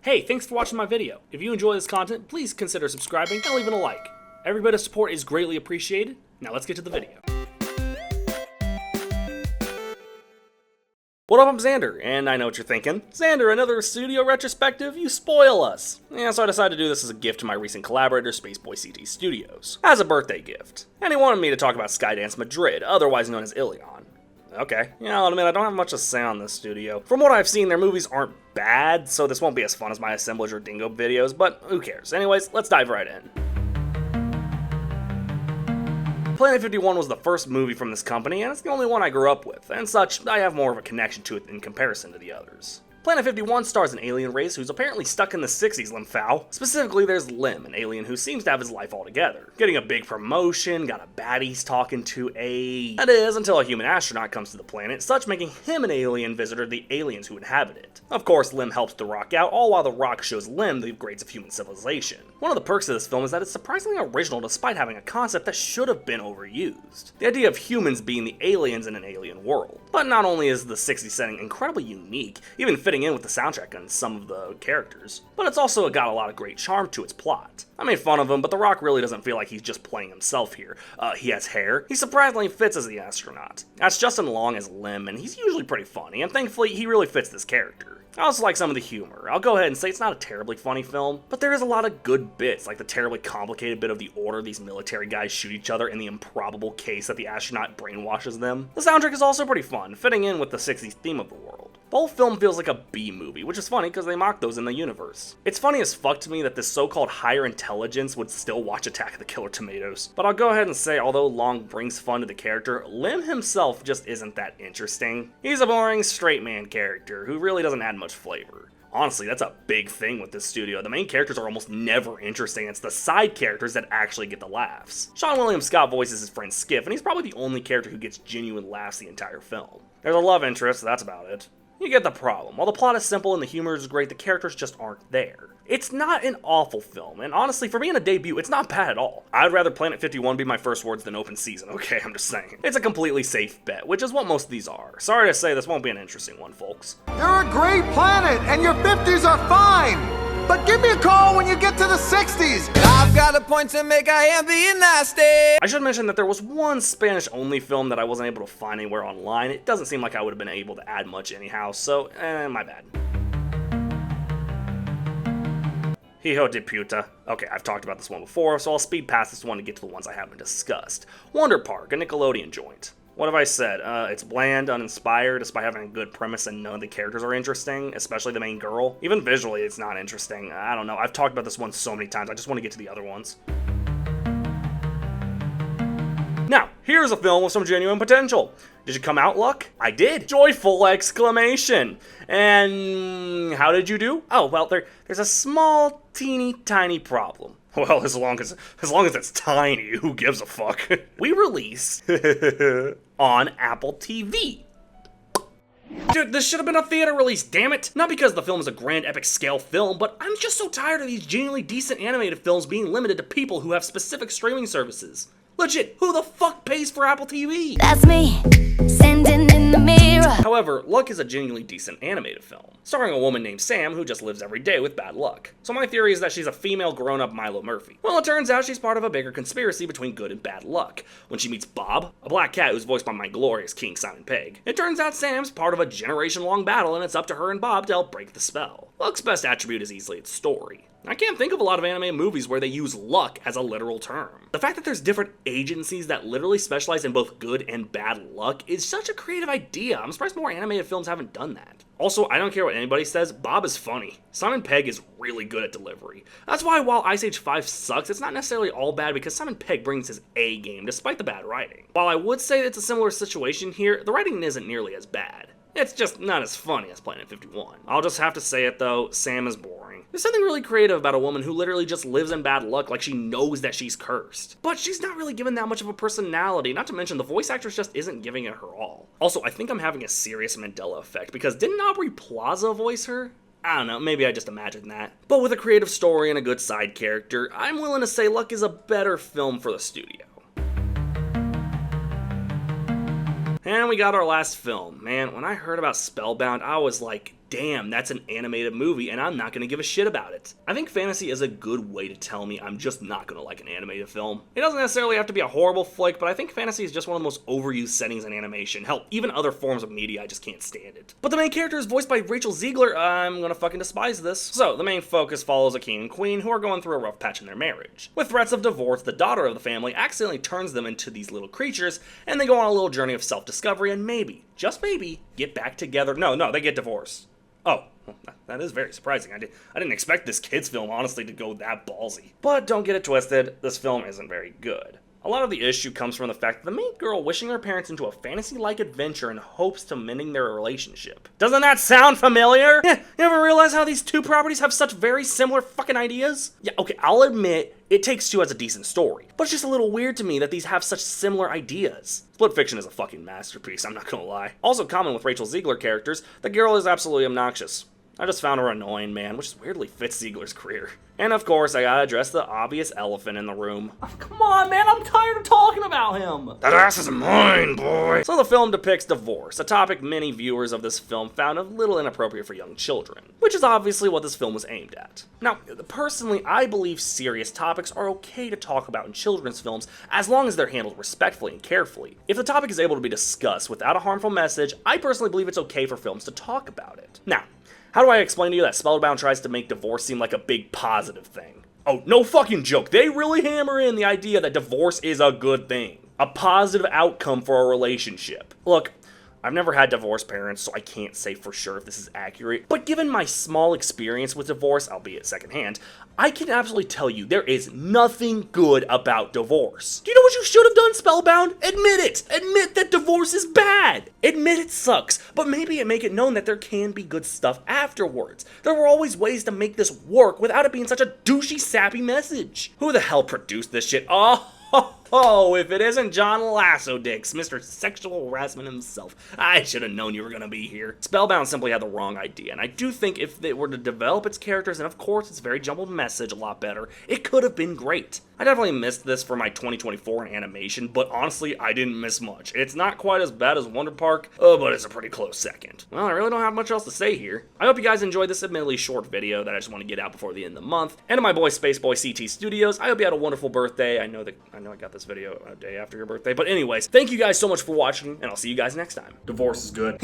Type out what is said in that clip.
Hey, thanks for watching my video. If you enjoy this content, please consider subscribing and leaving a like. Every bit of support is greatly appreciated. Now let's get to the video. What up, I'm Xander, and I know what you're thinking. Xander, another studio retrospective? You spoil us. Yeah, so I decided to do this as a gift to my recent collaborator, Spaceboy CT Studios, as a birthday gift. And he wanted me to talk about Skydance Madrid, otherwise known as Ilion. Okay, yeah, I'll admit I don't have much to say on this studio. From what I've seen, their movies aren't bad, so this won't be as fun as my assemblage or dingo videos, but who cares? Anyways, let's dive right in. Planet 51 was the first movie from this company, and it's the only one I grew up with, and such, I have more of a connection to it in comparison to the others. Planet 51 stars an alien race who's apparently stuck in the 60s, Limfow. Specifically, there's Lim, an alien who seems to have his life all together. Getting a big promotion, got a baddie he's talking to that is, until a human astronaut comes to the planet, such making him an alien visitor to the aliens who inhabit it. Of course, Lim helps the Rock out, all while the Rock shows Lim the grades of human civilization. One of the perks of this film is that it's surprisingly original despite having a concept that should have been overused. The idea of humans being the aliens in an alien world. But not only is the 60s setting incredibly unique, even fitting in with the soundtrack and some of the characters, but it's also got a lot of great charm to its plot. I made fun of him, but The Rock really doesn't feel like he's just playing himself here. He has hair. He surprisingly fits as the astronaut. That's Justin Long as Lim, and he's usually pretty funny, and thankfully he really fits this character. I also like some of the humor. I'll go ahead and say it's not a terribly funny film, but there is a lot of good bits, like the terribly complicated bit of the order these military guys shoot each other in the improbable case that the astronaut brainwashes them. The soundtrack is also pretty fun, fitting in with the 60s theme of the world. The whole film feels like a B movie, which is funny because they mock those in the universe. It's funny as fuck to me that this so-called higher intelligence would still watch Attack of the Killer Tomatoes. But I'll go ahead and say, although Long brings fun to the character, Lim himself just isn't that interesting. He's a boring straight man character who really doesn't add much flavor. Honestly, that's a big thing with this studio. The main characters are almost never interesting. It's the side characters that actually get the laughs. Sean William Scott voices his friend Skiff, and he's probably the only character who gets genuine laughs the entire film. There's a love interest, that's about it. You get the problem. While the plot is simple and the humor is great, the characters just aren't there. It's not an awful film, and honestly, for being a debut, it's not bad at all. I'd rather Planet 51 be my first words than open season, okay, I'm just saying. It's a completely safe bet, which is what most of these are. Sorry to say, this won't be an interesting one, folks. You're a great planet, and your 50s are fine! But give me a call when you get to the 60s! I've got a point to make, I am being nasty! I should mention that there was one Spanish-only film that I wasn't able to find anywhere online. It doesn't seem like I would have been able to add much anyhow, so, my bad. Hijo de puta. Okay, I've talked about this one before, so I'll speed past this one to get to the ones I haven't discussed. Wonder Park, a Nickelodeon joint. What have I said? It's bland, uninspired, despite having a good premise and none of the characters are interesting, especially the main girl. Even visually, it's not interesting. I don't know, I've talked about this one so many times, I just want to get to the other ones. Now, here's a film with some genuine potential. Did you come out, Luck? I did. Joyful exclamation. And how did you do? Oh, well, there's a small, teeny, tiny problem. Well, as long as it's tiny, who gives a fuck? We release on Apple TV. Dude, this should have been a theater release, damn it! Not because the film is a grand epic scale film, but I'm just so tired of these genuinely decent animated films being limited to people who have specific streaming services. Legit, who the fuck pays for Apple TV? That's me, standing in the mirror. However, Luck is a genuinely decent animated film, starring a woman named Sam who just lives every day with bad luck. So my theory is that she's a female grown-up Milo Murphy. Well, it turns out she's part of a bigger conspiracy between good and bad luck. When she meets Bob, a black cat who's voiced by my glorious King Simon Pegg, it turns out Sam's part of a generation-long battle and it's up to her and Bob to help break the spell. Luck's best attribute is easily its story. I can't think of a lot of anime movies where they use luck as a literal term. The fact that there's different agencies that literally specialize in both good and bad luck is such a creative idea. I'm surprised more animated films haven't done that. Also, I don't care what anybody says, Bob is funny. Simon Pegg is really good at delivery. That's why while Ice Age 5 sucks, it's not necessarily all bad because Simon Pegg brings his A game despite the bad writing. While I would say it's a similar situation here, the writing isn't nearly as bad. It's just not as funny as Planet 51. I'll just have to say it though, Sam is boring. There's something really creative about a woman who literally just lives in bad luck like she knows that she's cursed. But she's not really given that much of a personality, not to mention the voice actress just isn't giving it her all. Also, I think I'm having a serious Mandela effect because didn't Aubrey Plaza voice her? I don't know, maybe I just imagined that. But with a creative story and a good side character, I'm willing to say Luck is a better film for the studio. And we got our last film. Man, when I heard about Spellbound, I was like, damn, that's an animated movie and I'm not gonna give a shit about it. I think fantasy is a good way to tell me I'm just not gonna like an animated film. It doesn't necessarily have to be a horrible flick, but I think fantasy is just one of the most overused settings in animation. Hell, even other forms of media, I just can't stand it. But the main character is voiced by Rachel Ziegler. I'm gonna fucking despise this. So, the main focus follows a king and queen who are going through a rough patch in their marriage. With threats of divorce, the daughter of the family accidentally turns them into these little creatures, and they go on a little journey of self-discovery and maybe, just maybe, get back together. No, they get divorced. Oh, well, that is very surprising. I didn't expect this kid's film, honestly, to go that ballsy. But don't get it twisted, this film isn't very good. A lot of the issue comes from the fact that the main girl wishing her parents into a fantasy-like adventure in hopes to mending their relationship. Doesn't that sound familiar? Yeah, you ever realize how these two properties have such very similar fucking ideas? Yeah, okay, I'll admit, It Takes Two has a decent story, but it's just a little weird to me that these have such similar ideas. Split Fiction is a fucking masterpiece, I'm not gonna lie. Also common with Rachel Ziegler characters, the girl is absolutely obnoxious. I just found her annoying, man, which weirdly fits Ziegler's career. And of course, I gotta address the obvious elephant in the room. Oh, come on, man, I'm tired of talking about him! That ass is mine, boy! So the film depicts divorce, a topic many viewers of this film found a little inappropriate for young children, which is obviously what this film was aimed at. Now, personally, I believe serious topics are okay to talk about in children's films as long as they're handled respectfully and carefully. If the topic is able to be discussed without a harmful message, I personally believe it's okay for films to talk about it. Now, how do I explain to you that Spellbound tries to make divorce seem like a big positive thing? Oh, no fucking joke. They really hammer in the idea that divorce is a good thing. A positive outcome for a relationship. Look, I've never had divorced parents, so I can't say for sure if this is accurate, but given my small experience with divorce, albeit secondhand, I can absolutely tell you there is nothing good about divorce. Do you know what you should have done, Spellbound? Admit it! Admit that divorce is bad! Admit it sucks, but maybe make it known that there can be good stuff afterwards. There were always ways to make this work without it being such a douchey, sappy message. Who the hell produced this shit? Oh, if it isn't John Lassodix, Mr. Sexual Harassment himself. I should have known you were going to be here. Spellbound simply had the wrong idea, and I do think if it were to develop its characters, and of course its very jumbled message a lot better, it could have been great. I definitely missed this for my 2024 in animation, but honestly, I didn't miss much. It's not quite as bad as Wonder Park, but it's a pretty close second. Well, I really don't have much else to say here. I hope you guys enjoyed this admittedly short video that I just want to get out before the end of the month. And to my boy Spaceboy CT Studios, I hope you had a wonderful birthday. I know I got this video a day after your birthday, but anyways, thank you guys so much for watching, and I'll see you guys next time. Divorce is good.